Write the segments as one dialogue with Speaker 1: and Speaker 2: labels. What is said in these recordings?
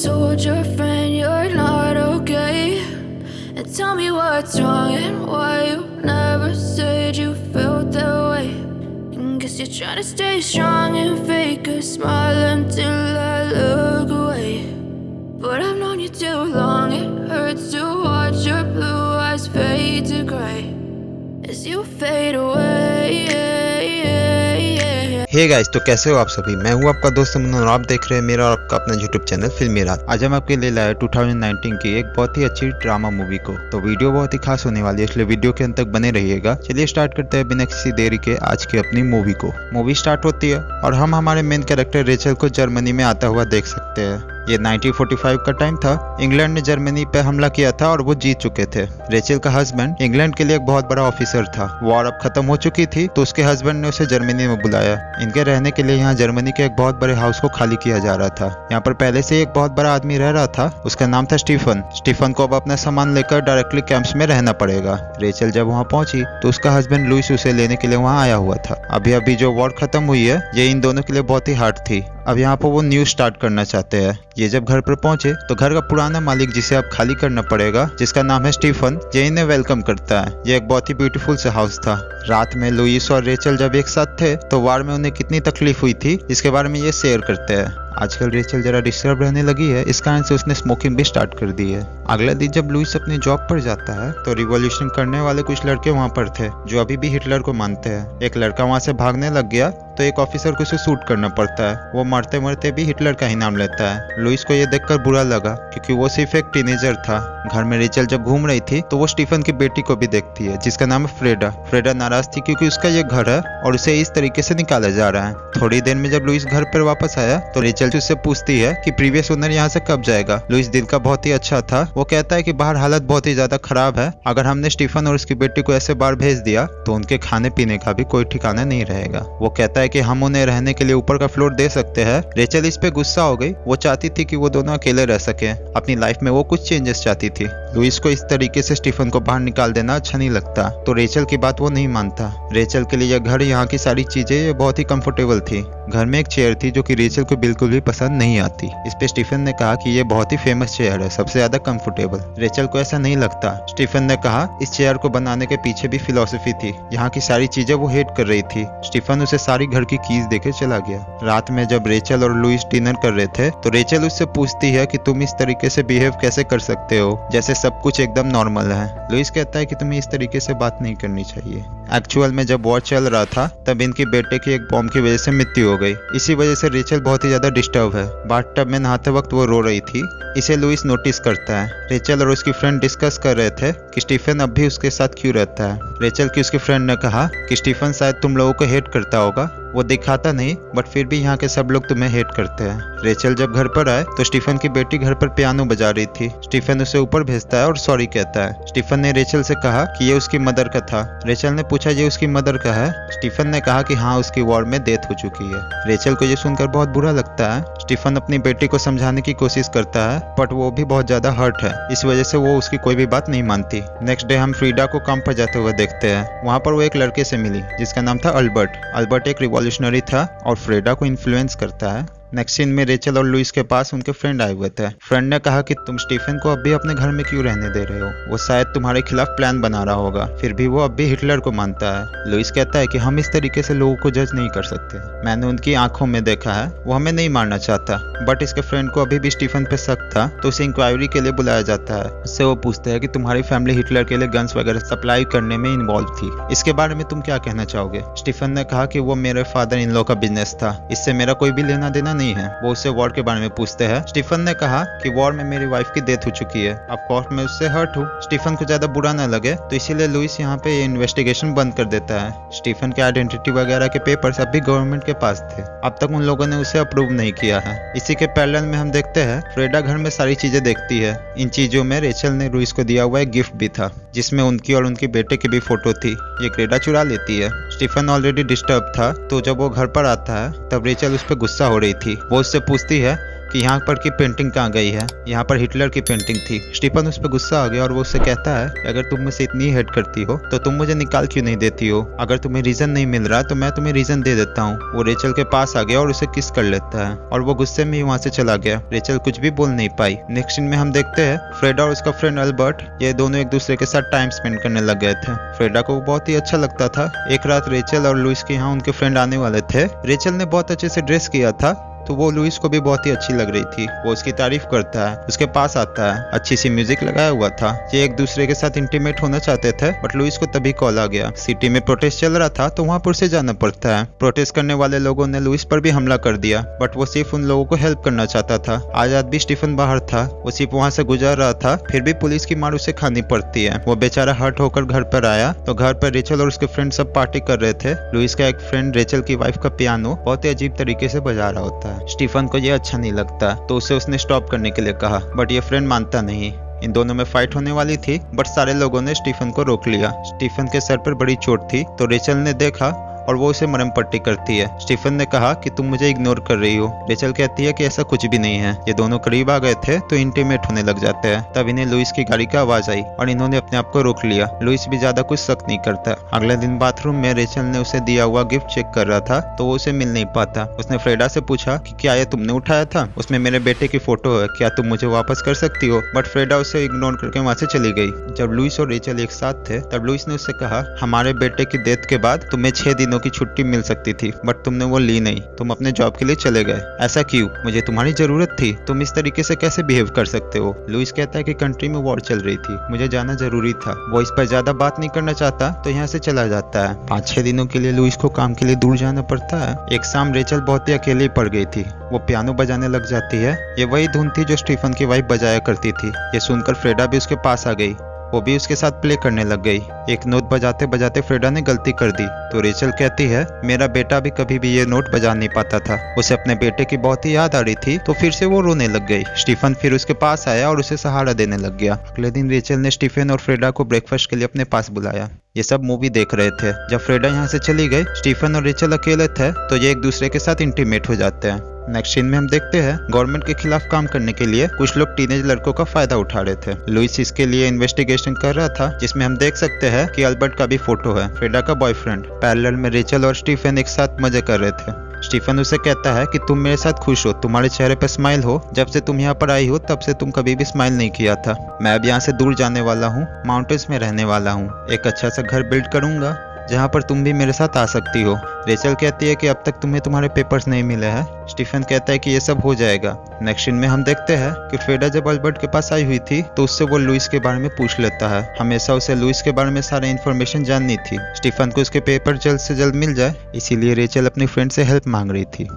Speaker 1: told your friend you're not okay? And tell me what's wrong and why you never said you felt that way. And guess you're trying to stay strong and fake a smile until I look away. But I've known you too long, it hurts to watch your blue eyes fade to grey as you fade away.
Speaker 2: Hey guys, तो कैसे हो आप सभी। मैं हूं आपका दोस्त अमन और आप देख रहे हैं मेरा और आपका अपना यूट्यूब चैनल फिल्मी रात। आज हम आपके लिए लाए 2019 की एक बहुत ही अच्छी ड्रामा मूवी को। तो वीडियो बहुत ही खास होने वाली है, इसलिए वीडियो के अंत तक बने रहिएगा। चलिए स्टार्ट करते हैं बिना किसी देरी के आज की अपनी मूवी को। मूवी स्टार्ट होती है और हम हमारे मेन कैरेक्टर रेचल को जर्मनी में आता हुआ देख सकते हैं। ये 1945 का टाइम था। इंग्लैंड ने जर्मनी पे हमला किया था और वो जीत चुके थे। रेचल का हस्बैंड इंग्लैंड के लिए एक बहुत बड़ा ऑफिसर था। वॉर अब खत्म हो चुकी थी तो उसके हस्बैंड ने उसे जर्मनी में बुलाया। इनके रहने के लिए यहाँ जर्मनी के एक बहुत बड़े हाउस को खाली किया जा रहा था। यहाँ पर पहले से एक बहुत बड़ा आदमी रह रहा था, उसका नाम था स्टीफन। स्टीफन को अब अपना सामान लेकर डायरेक्टली कैंप्स में रहना पड़ेगा। रेचल जब वहाँ पहुंची तो उसका हस्बैंड लुइस उसे लेने के लिए वहाँ आया हुआ था। अभी अभी जो वॉर खत्म हुई है ये इन दोनों के लिए बहुत ही हार्ड थी। अब यहाँ पर वो न्यू स्टार्ट करना चाहते हैं। ये जब घर पर पहुंचे तो घर का पुराना मालिक जिसे अब खाली करना पड़ेगा, जिसका नाम है स्टीफन, ये इन्हें वेलकम करता है। ये एक बहुत ही ब्यूटीफुल सा हाउस था। रात में लुइस और रेचल जब एक साथ थे तो वार में उन्हें कितनी तकलीफ हुई थी इसके बारे में ये शेयर करते हैं। आजकल रेचल जरा डिस्टर्ब रहने लगी है, इस कारण से उसने स्मोकिंग भी स्टार्ट कर दी है। अगले दिन जब लुइस अपनी जॉब पर जाता है तो रिवॉल्यूशन करने वाले कुछ लड़के वहाँ पर थे जो अभी भी हिटलर को मानते हैं। एक लड़का वहाँ से भागने लग गया तो एक ऑफिसर को उसे शूट करना पड़ता है। वो मरते मरते भी हिटलर का ही नाम लेता है। लुइस को ये देखकर बुरा लगा क्योंकि वो सिर्फ एक टीनेजर था। घर में रेचल जब घूम रही थी तो वो स्टीफन की बेटी को भी देखती है जिसका नाम है फ्रेडा। फ्रेडा नाराज थी क्योंकि उसका ये घर है और उसे इस तरीके से निकाला जा रहा है। थोड़ी देर में जब लुइस घर पर वापस आया तो रेचल उससे पूछती है कि प्रीवियस ओनर यहाँ से कब जाएगा। लुइस दिल का बहुत ही अच्छा था। वो कहता है कि बाहर हालत बहुत ही ज्यादा खराब है। अगर हमने स्टीफन और उसकी बेटी को ऐसे बाहर भेज दिया तो उनके खाने पीने का भी कोई ठिकाना नहीं रहेगा। वो कहता है कि हम उन्हें रहने के लिए ऊपर का फ्लोर दे सकते हैं। रेचल इस पे गुस्सा हो गई। वो चाहती थी कि वो दोनों अकेले रह सके। अपनी लाइफ में वो कुछ चेंजेस चाहती थी। लुइस को इस तरीके से स्टीफन को बाहर निकाल देना अच्छा नहीं लगता तो रेचल की बात वो नहीं मानता। रेचल के लिए यह घर, यहाँ की सारी चीजें ये बहुत ही कंफर्टेबल थी। घर में एक चेयर थी जो कि रेचल को बिल्कुल भी पसंद नहीं आती। इस पे स्टीफन ने कहा कि ये बहुत ही फेमस चेयर है, सबसे ज्यादा कंफर्टेबल। रेचल को ऐसा नहीं लगता। स्टीफन ने कहा इस चेयर को बनाने के पीछे भी फिलॉसफी थी। यहाँ की सारी चीजें वो हेट कर रही थी। स्टीफन उसे सारी घर की कीज देके चला गया। रात में जब रेचल और लुइस डिनर कर रहे थे तो रेचल उससे पूछती है कि तुम इस तरीके से बिहेव कैसे कर सकते हो जैसे सब कुछ एकदम नॉर्मल है। लुइस कहता है कि तुम्हें इस तरीके से बात नहीं करनी चाहिए। एक्चुअल में जब वॉर चल रहा था तब इनके बेटे की एक बॉम्ब की वजह से मृत्यु हो गई। इसी वजह से रेचल बहुत ही ज्यादा डिस्टर्ब है। बाथटब में नहाते वक्त वो रो रही थी। इसे लुइस नोटिस करता है। रेचल और उसकी फ्रेंड डिस्कस कर रहे थे कि स्टीफन अब भी उसके साथ क्यों रहता है। रेचल की उसकी फ्रेंड ने कहा कि स्टीफन शायद तुम लोगों को हेट करता होगा। वो दिखाता नहीं बट फिर भी यहाँ के सब लोग तुम्हें हेट करते हैं। रेचल जब घर पर आए तो स्टीफन की बेटी घर पर पियानो बजा रही थी। स्टीफन उसे ऊपर भेजता है और सॉरी कहता है। स्टीफन ने रेचल से कहा कि ये उसकी मदर का था। रेचल ने पूछा ये उसकी मदर का है। स्टीफन ने कहा कि हाँ, उसकी वॉर में डेथ हो चुकी है। रेचल को ये सुनकर बहुत बुरा लगता है। स्टीफन अपनी बेटी को समझाने की कोशिश करता है बट वो भी बहुत ज्यादा हर्ट है। इस वजह से वो उसकी कोई भी बात नहीं मानती। नेक्स्ट डे हम फ्रीडा को काम पर जाते हुए देखते हैं। वहाँ पर वो एक लड़के से मिली जिसका नाम था अल्बर्ट। अल्बर्ट एक रिवॉल्यूशनरी था और फ्रेडा को इन्फ्लुएंस करता है। नेक्स्ट सीन में रेचल और लुइस के पास उनके फ्रेंड आए हुए थे। फ्रेंड ने कहा कि तुम स्टीफन को अब भी अपने घर में क्यों रहने दे रहे हो, वो शायद तुम्हारे खिलाफ प्लान बना रहा होगा। फिर भी वो अब भी हिटलर को मानता है। लुइस कहता है कि हम इस तरीके से लोगों को जज नहीं कर सकते। मैंने उनकी आंखों में देखा है, वो हमें नहीं मारना चाहता। बट इसके फ्रेंड को अभी भी स्टीफन पे शक था तो उसे इंक्वायरी के लिए बुलाया जाता है। उससे वो पूछते हैं कि तुम्हारी फैमिली हिटलर के लिए गन्स वगैरह सप्लाई करने में इन्वॉल्व थी, इसके बारे में तुम क्या कहना चाहोगे। स्टीफन ने कहा कि वो मेरे फादर इन लॉ का बिजनेस था, इससे मेरा कोई भी लेना देना नहीं है। वो उससे वॉर के बारे में पूछते हैं। स्टीफन ने कहा कि वॉर में मेरी वाइफ की डेथ हो चुकी है। ऑफ कोर्स मैं उससे हर्ट हूँ। स्टीफन को ज्यादा बुरा ना लगे तो इसीलिए लुइस यहाँ पे ये इन्वेस्टिगेशन बंद कर देता है। स्टीफन के आइडेंटिटी वगैरह के पेपर्स अब भी गवर्नमेंट के पास थे। अब तक उन लोगों ने उसे अप्रूव नहीं किया है। इसी के पैरेलल में हम देखते हैं फ्रेडा घर में सारी चीजें देखती है। इन चीजों में रेचल ने लुइस को दिया हुआ एक गिफ्ट भी था जिसमें उनकी और उनके बेटे की भी फोटो थी। ये फ्रेडा चुरा लेती है। स्टीफन ऑलरेडी डिस्टर्ब था तो जब वो घर पर आता है तब रेचल उस पर गुस्सा हो रही थी। वो उससे पूछती है कि यहाँ पर की पेंटिंग कहाँ गई है, यहाँ पर हिटलर की पेंटिंग थी। स्टीफन उस पर गुस्सा आ गया और वो उससे कहता है कि अगर तुम मुझसे इतनी हेट करती हो तो तुम मुझे निकाल क्यों नहीं देती हो, अगर तुम्हें रीजन नहीं मिल रहा तो मैं तुम्हें रीजन दे देता हूँ। वो रेचल के पास आ गया और उसे किस कर लेता है और वो गुस्से में ही वहाँ से चला गया। रेचल कुछ भी बोल नहीं पाई। नेक्स्ट सीन में हम देखते हैं फ्रेडा और उसका फ्रेंड अल्बर्ट, ये दोनों एक दूसरे के साथ टाइम स्पेंड करने लग गए थे। फ्रेडा को बहुत ही अच्छा लगता था। एक रात रेचल और लुइस के यहाँ उनके फ्रेंड आने वाले थे। रेचल ने बहुत अच्छे से ड्रेस किया था तो वो लुइस को भी बहुत ही अच्छी लग रही थी। वो उसकी तारीफ करता है, उसके पास आता है, अच्छी सी म्यूजिक लगाया हुआ था। ये एक दूसरे के साथ इंटीमेट होना चाहते थे बट लुइस को तभी कॉल आ गया। सिटी में प्रोटेस्ट चल रहा था तो वहाँ पर उसे जाना पड़ता है। प्रोटेस्ट करने वाले लोगों ने लुइस पर भी हमला कर दिया बट वो सिर्फ उन लोगों को हेल्प करना चाहता था। आज भी स्टीफन बाहर था, वो सिर्फ वहाँ से गुजर रहा था, फिर भी पुलिस की मार उसे खानी पड़ती है। वो बेचारा हर्ट होकर घर पर आया तो घर पर रेचल और उसके फ्रेंड सब पार्टी कर रहे थे। लुइस का एक फ्रेंड रेचल की वाइफ का पियानो बहुत ही अजीब तरीके से बजा रहा होता है। स्टीफन को अच्छा नहीं लगता तो उसे उसने स्टॉप करने के लिए कहा बट ये फ्रेंड मानता नहीं। इन दोनों में फाइट होने वाली थी बट सारे लोगों ने स्टीफन को रोक लिया। स्टीफन के सर पर बड़ी चोट थी तो रेचल ने देखा और वो उसे मरहम पट्टी करती है। स्टीफन ने कहा कि तुम मुझे इग्नोर कर रही हो। रेचल कहती है कि ऐसा कुछ भी नहीं है। ये दोनों करीब आ गए थे तो इंटीमेट होने लग जाते हैं। तब इन्हें लुइस की गाड़ी की आवाज आई और इन्होंने अपने आप को रोक लिया। लुइस भी ज्यादा कुछ शक नहीं करता। अगले दिन बाथरूम में रेचल ने उसे दिया हुआ गिफ्ट चेक कर रहा था तो वो उसे मिल नहीं पाता। उसने फ्रेडा से पूछा कि क्या ये तुमने उठाया था, उसमें मेरे बेटे की फोटो है, क्या तुम मुझे वापस कर सकती हो। बट फ्रेडा उसे इग्नोर करके वहां से चली गई। जब लुइस और रेचल एक साथ थे तब लुइस ने उससे कहा हमारे बेटे की डेथ के बाद तुम्हें 6 दिनों की छुट्टी मिल सकती थी बट तुमने वो ली नहीं, तुम अपने जॉब के लिए चले गए। ऐसा क्यों? मुझे तुम्हारी जरूरत थी, तुम इस तरीके से कैसे बिहेव कर सकते हो। लुइस कहता है कि कंट्री में वॉर चल रही थी, मुझे जाना जरूरी था। वो इस पर ज्यादा बात नहीं करना चाहता तो यहाँ से चला जाता है। 5-6 दिनों के लिए लुइस को काम के लिए दूर जाना पड़ता है। एक शाम रेचल बहुत ही अकेली पड़ गई थी। वो पियानो बजाने लग जाती है। ये वही धुन थी जो स्टीफन की वाइफ बजाया करती थी। ये सुनकर फ्रेडा भी उसके पास आ गई, वो भी उसके साथ प्ले करने लग गई। एक नोट बजाते बजाते फ्रेडा ने गलती कर दी तो रेचल कहती है मेरा बेटा भी कभी भी ये नोट बजा नहीं पाता था। उसे अपने बेटे की बहुत ही याद आ रही थी तो फिर से वो रोने लग गई। स्टीफन फिर उसके पास आया और उसे सहारा देने लग गया। अगले दिन रेचल ने स्टीफन और फ्रेडा को ब्रेकफास्ट के लिए अपने पास बुलाया। ये सब मूवी देख रहे थे। जब फ्रेडा यहाँ से चली गई, स्टीफन और रेचल अकेले थे तो ये एक दूसरे के साथ इंटीमेट हो जाते हैं। नेक्स्ट सीन में हम देखते हैं गवर्नमेंट के खिलाफ काम करने के लिए कुछ लोग टीनेज लड़कों का फायदा उठा रहे थे। लुइस इसके लिए इन्वेस्टिगेशन कर रहा था जिसमें हम देख सकते हैं कि अल्बर्ट का भी फोटो है, फ्रेडा का बॉयफ्रेंड। पैरेलल में रेचल और स्टीफन एक साथ मजे कर रहे थे। स्टीफन उसे कहता है कि तुम मेरे साथ खुश हो, तुम्हारे चेहरे पे स्माइल हो, जब से तुम यहाँ पर आई हो तब से तुम कभी भी स्माइल नहीं किया था। मैं अब यहाँ से दूर जाने वाला हूँ, माउंटेन्स में रहने वाला हूँ, एक अच्छा सा घर बिल्ड करूंगा जहाँ पर तुम भी मेरे साथ आ सकती हो। रेचल कहती है कि अब तक तुम्हें तुम्हारे पेपर्स नहीं मिले हैं। स्टीफन कहता है कि ये सब हो जाएगा। नेक्स्ट सीन में हम देखते हैं कि फ्रेडा जब अल्बर्ट के पास आई हुई थी तो उससे वो लुइस के बारे में पूछ लेता है। हमेशा उसे लुइस के बारे में सारी इन्फॉर्मेशन जाननी थी। स्टीफन को उसके पेपर जल्द से जल्द मिल जाए, इसीलिए रेचल अपनी फ्रेंड से हेल्प मांग रही थी।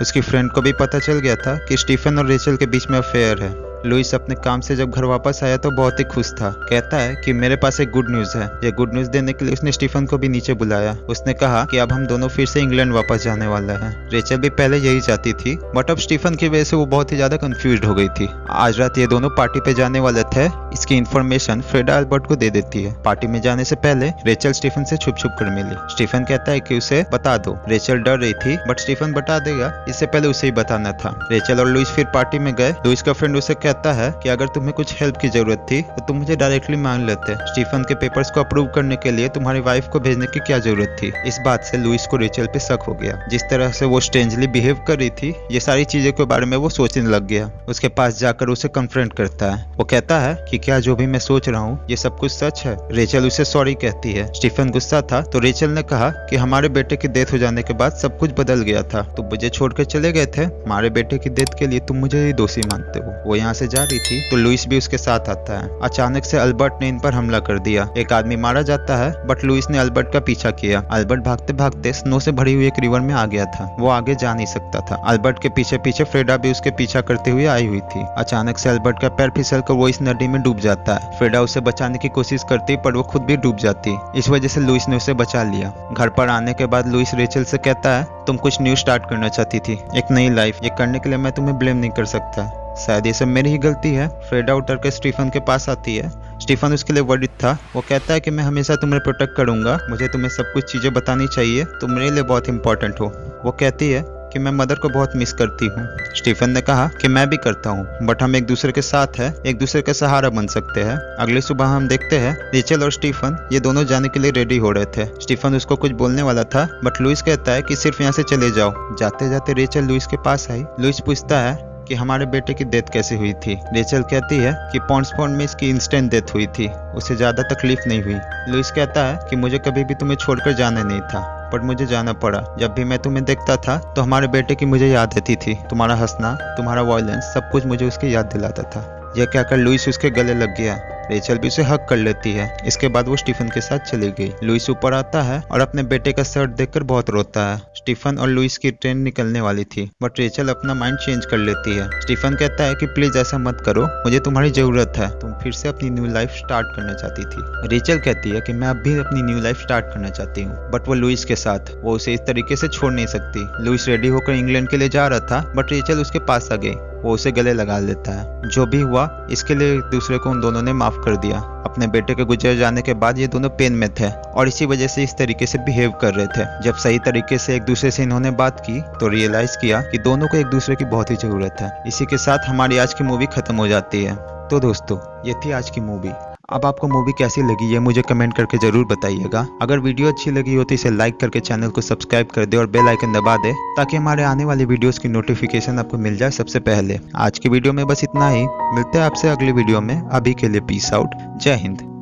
Speaker 2: उसकी फ्रेंड को भी पता चल गया था कि स्टीफन और रेचल के बीच में अफेयर है। लुइस अपने काम से जब घर वापस आया तो बहुत ही खुश था। कहता है कि मेरे पास एक गुड न्यूज़ है। ये गुड न्यूज़ देने के लिए उसने स्टीफन को भी नीचे बुलाया। उसने कहा कि अब हम दोनों फिर से इंग्लैंड वापस जाने वाला है। रेचल भी पहले यही चाहती थी बट अब स्टीफन की वजह से वो बहुत ही ज्यादा कंफ्यूज हो गई थी। आज रात ये दोनों पार्टी पे जाने वाले थे। इसकी इन्फॉर्मेशन फ्रेडा अल्बर्ट को दे देती है। पार्टी में जाने से पहले रेचल स्टीफन से छुप छुप कर मिली। स्टीफन कहता है कि उसे बता दो। रेचल डर रही थी बट स्टीफन बता देगा, इससे पहले उसे ही बताना था। रेचल और लुइस फिर पार्टी में गए। लुइस का फ्रेंड उसे कहता है कि अगर तुम्हें कुछ हेल्प की जरूरत थी तो तुम मुझे डायरेक्टली मांग लेते। स्टीफन के पेपर्स को अप्रूव करने के लिए तुम्हारी वाइफ को भेजने की क्या जरूरत थी। इस बात से लुइस को रेचल पे शक हो गया। जिस तरह से वो स्ट्रेंजली बिहेव कर रही थी, ये सारी चीजों के बारे में वो सोचने लग गया। उसके पास जाकर उसे कन्फ्रंट करता है। वो कहता है कि क्या जो भी मैं सोच रहा हूँ ये सब कुछ सच है। रेचल उसे सॉरी कहती है। स्टीफन गुस्सा था तो रेचल ने कहा कि हमारे बेटे की डेथ हो जाने के बाद सब कुछ बदल गया था। तुम मुझे छोड़कर चले गए थे, हमारे बेटे की डेथ के लिए तुम मुझे ही दोषी मानते हो। वो यहाँ से जा रही थी तो लुइस भी उसके साथ आता है। अचानक से अल्बर्ट ने इन पर हमला कर दिया। एक आदमी मारा जाता है बट लुइस ने अल्बर्ट का पीछा किया। अल्बर्ट भागते भागते स्नो से भरी हुई एक रिवर में आ गया था। वो आगे जा नहीं सकता था। अल्बर्ट के पीछे पीछे फ्रेडा भी उसके पीछा करते हुए आई हुई थी। अचानक से अल्बर्ट का पैर फिसलकर वो इस नदी में डूब जाता है। फ्रेडा उसे बचाने की कोशिश करती पर वो खुद भी डूब जाती। इस वजह से लुइस ने उसे बचा लिया। घर पर आने के बाद लुइस रेचल से कहता है तुम कुछ न्यू स्टार्ट करना चाहती थी, एक नई लाइफ। ये करने के लिए मैं तुम्हें ब्लेम नहीं कर सकता, शायद ये सब मेरी ही गलती है। फ्रेडा उतर के स्टीफन के पास आती है। स्टीफन उसके लिए वर्डित था। वो कहता है कि मैं हमेशा तुम्हें प्रोटेक्ट करूंगा, मुझे तुम्हें सब कुछ चीजें बतानी चाहिए, तुम मेरे लिए बहुत इंपॉर्टेंट हो। वो कहती है कि मैं मदर को बहुत मिस करती हूँ। स्टीफन ने कहा कि मैं भी करता हूँ, बट हम एक दूसरे के साथ हैं, एक दूसरे का सहारा बन सकते हैं। अगली सुबह हम देखते हैं रेचल और स्टीफन ये दोनों जाने के लिए रेडी हो रहे थे। स्टीफन उसको कुछ बोलने वाला था, बट लुइस कहता है कि सिर्फ यहाँ से चले जाओ। जाते जाते रेचल लुइस के पास आई। लुइस पूछता है कि हमारे बेटे की डेथ कैसे हुई थी। रेचल कहती है कि पॉन्ड्सपॉन्ड में इसकी इंस्टेंट डेथ हुई थी, उसे ज्यादा तकलीफ नहीं हुई। लुइस कहता है कि मुझे कभी भी तुम्हें छोड़कर जाना नहीं था, बट मुझे जाना पड़ा। जब भी मैं तुम्हें देखता था तो हमारे बेटे की मुझे याद आती थी। तुम्हारा हंसना, तुम्हारा वॉयलेंस, सब कुछ मुझे उसकी याद दिलाता था। यह कहकर लुइस उसके गले लग गया। रेचल भी उसे हक कर लेती है। इसके बाद वो स्टीफन के साथ चली गई। लुइस ऊपर आता है और अपने बेटे का शर्ट देखकर बहुत रोता है। स्टीफन और लुइस की ट्रेन निकलने वाली थी, बट रेचल अपना माइंड चेंज कर लेती है। स्टीफन कहता है कि प्लीज ऐसा मत करो, मुझे तुम्हारी जरूरत है, तुम फिर से अपनी न्यू लाइफ स्टार्ट करना चाहती थी। रेचल कहती है कि मैं अब भी अपनी न्यू लाइफ स्टार्ट करना चाहती हूँ, बट वो लुइस के साथ, वो उसे इस तरीके से छोड़ नहीं सकती। लुइस रेडी होकर इंग्लैंड के लिए जा रहा था, बट रेचल उसके पास आ गई। वो उसे गले लगा लेता है। जो भी हुआ इसके लिए एक दूसरे को उन दोनों ने माफ कर दिया। अपने बेटे के गुजर जाने के बाद ये दोनों पेन में थे और इसी वजह से इस तरीके से बिहेव कर रहे थे। जब सही तरीके से एक दूसरे से इन्होंने बात की तो रियलाइज किया कि दोनों को एक दूसरे की बहुत ही जरूरत है। इसी के साथ हमारी आज की मूवी खत्म हो जाती है। तो दोस्तों ये थी आज की मूवी। अब आपको मूवी कैसी लगी ये मुझे कमेंट करके जरूर बताइएगा। अगर वीडियो अच्छी लगी हो तो इसे लाइक करके चैनल को सब्सक्राइब कर दे और बेल आइकन दबा दे, ताकि हमारे आने वाली वीडियोस की नोटिफिकेशन आपको मिल जाए सबसे पहले। आज की वीडियो में बस इतना ही। मिलते हैं आपसे अगली वीडियो में। अभी के लिए पीस आउट। जय हिंद।